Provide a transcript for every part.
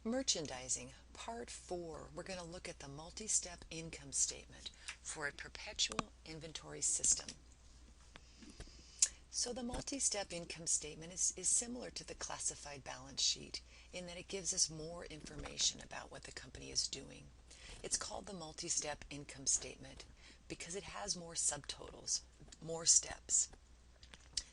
Merchandising, Part 4. We're going to look at the multi-step income statement for a perpetual inventory system. So the multi-step income statement is similar to the classified balance sheet in that it gives us more information about what the company is doing. It's called the multi-step income statement because it has more subtotals, more steps.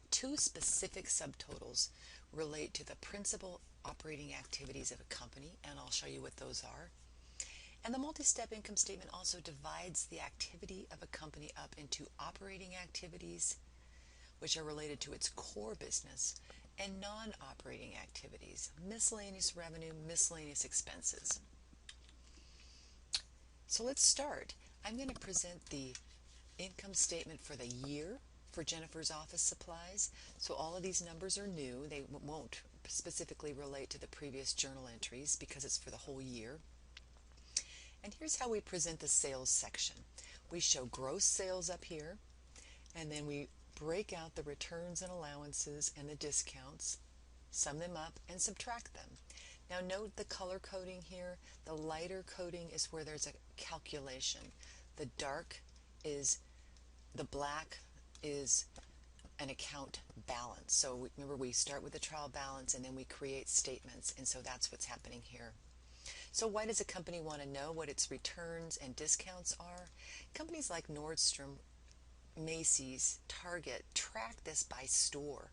Two specific subtotals relate to the principal operating activities of a company, and I'll show you what those are. And the multi-step income statement also divides the activity of a company up into operating activities, which are related to its core business, and non-operating activities, miscellaneous revenue, miscellaneous expenses. So let's start. I'm going to present the income statement for the year for Jennifer's Office Supplies. So all of these numbers are new. They won't specifically relate to the previous journal entries because it's for the whole year. And here's how we present the sales section. We show gross sales up here, and then we break out the returns and allowances and the discounts, sum them up, and subtract them. Now note the color coding here. The lighter coding is where there's a calculation. The black is an account balance. So remember, we start with the trial balance and then we create statements, and so that's what's happening here. So why does a company want to know what its returns and discounts are? Companies like Nordstrom, Macy's, Target track this by store.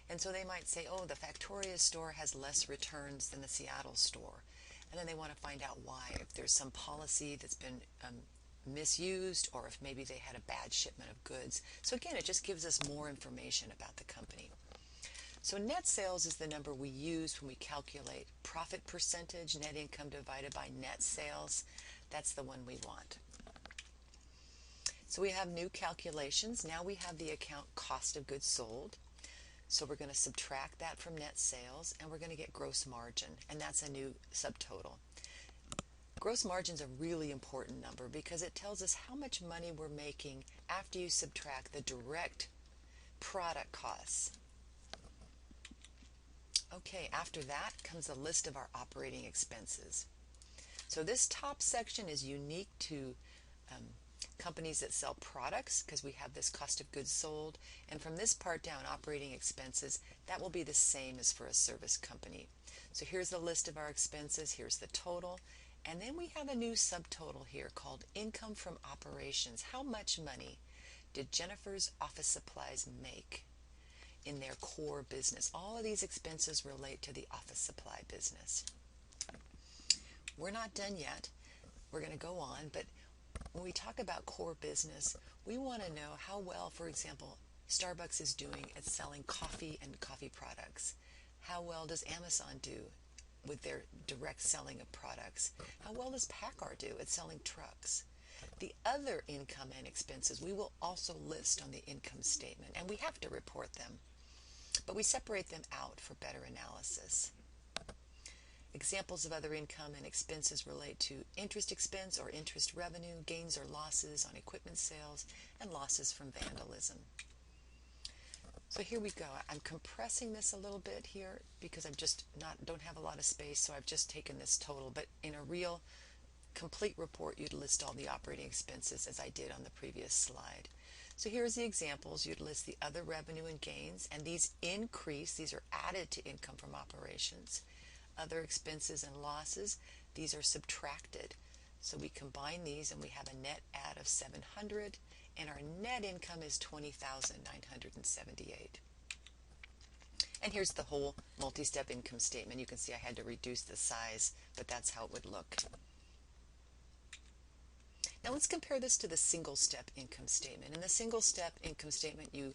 And so they might say, oh, the Factoria store has less returns than the Seattle store. And then they want to find out why, if there's some policy that's been misused, or if maybe they had a bad shipment of goods. So again, it just gives us more information about the company. So net sales is the number we use when we calculate profit percentage, net income divided by net sales. That's the one we want. So we have new calculations. Now we have the account cost of goods sold. So we're going to subtract that from net sales, and we're going to get gross margin, and that's a new subtotal. Gross margin is a really important number because it tells us how much money we're making after you subtract the direct product costs. Okay, after that comes a list of our operating expenses. So this top section is unique to companies that sell products because we have this cost of goods sold, and from this part down, operating expenses, that will be the same as for a service company. So here's the list of our expenses, here's the total, and then we have a new subtotal here called income from operations. How much money did Jennifer's Office Supplies make in their core business? All of these expenses relate to the office supply business. We're not done yet. We're going to go on, but when we talk about core business, we want to know how well, for example, Starbucks is doing at selling coffee and coffee products. How well does Amazon do with their direct selling of products? How well does PACCAR do at selling trucks? The other income and expenses we will also list on the income statement, and we have to report them, but we separate them out for better analysis. Examples of other income and expenses relate to interest expense or interest revenue, gains or losses on equipment sales, and losses from vandalism. So here we go. I'm compressing this a little bit here because don't have a lot of space, so I've just taken this total. But in a real complete report, you'd list all the operating expenses as I did on the previous slide. So here's the examples. You'd list the other revenue and gains, and these are added to income from operations. Other expenses and losses, these are subtracted. So we combine these and we have a net add of 700, and our net income is 20,978. And here's the whole multi-step income statement. You can see I had to reduce the size, but that's how it would look. Now let's compare this to the single-step income statement. In the single-step income statement, you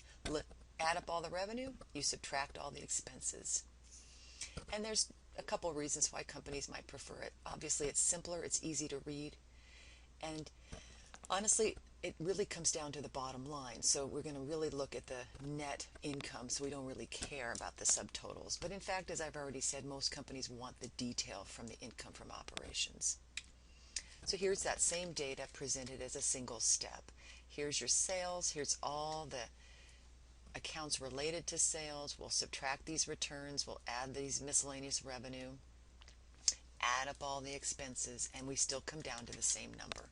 add up all the revenue, you subtract all the expenses. And there's a couple reasons why companies might prefer it. Obviously, it's simpler, it's easy to read, and honestly, it really comes down to the bottom line. So we're going to really look at the net income, so we don't really care about the subtotals. But in fact, as I've already said, most companies want the detail from the income from operations. So here's that same data presented as a single step. Here's your sales, here's all the accounts related to sales. We'll subtract these returns, we'll add these miscellaneous revenue. add up all the expenses, and we still come down to the same number.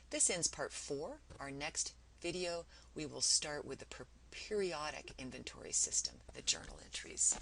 This ends part 4. Our next video, we will start with the periodic inventory system, the journal entries.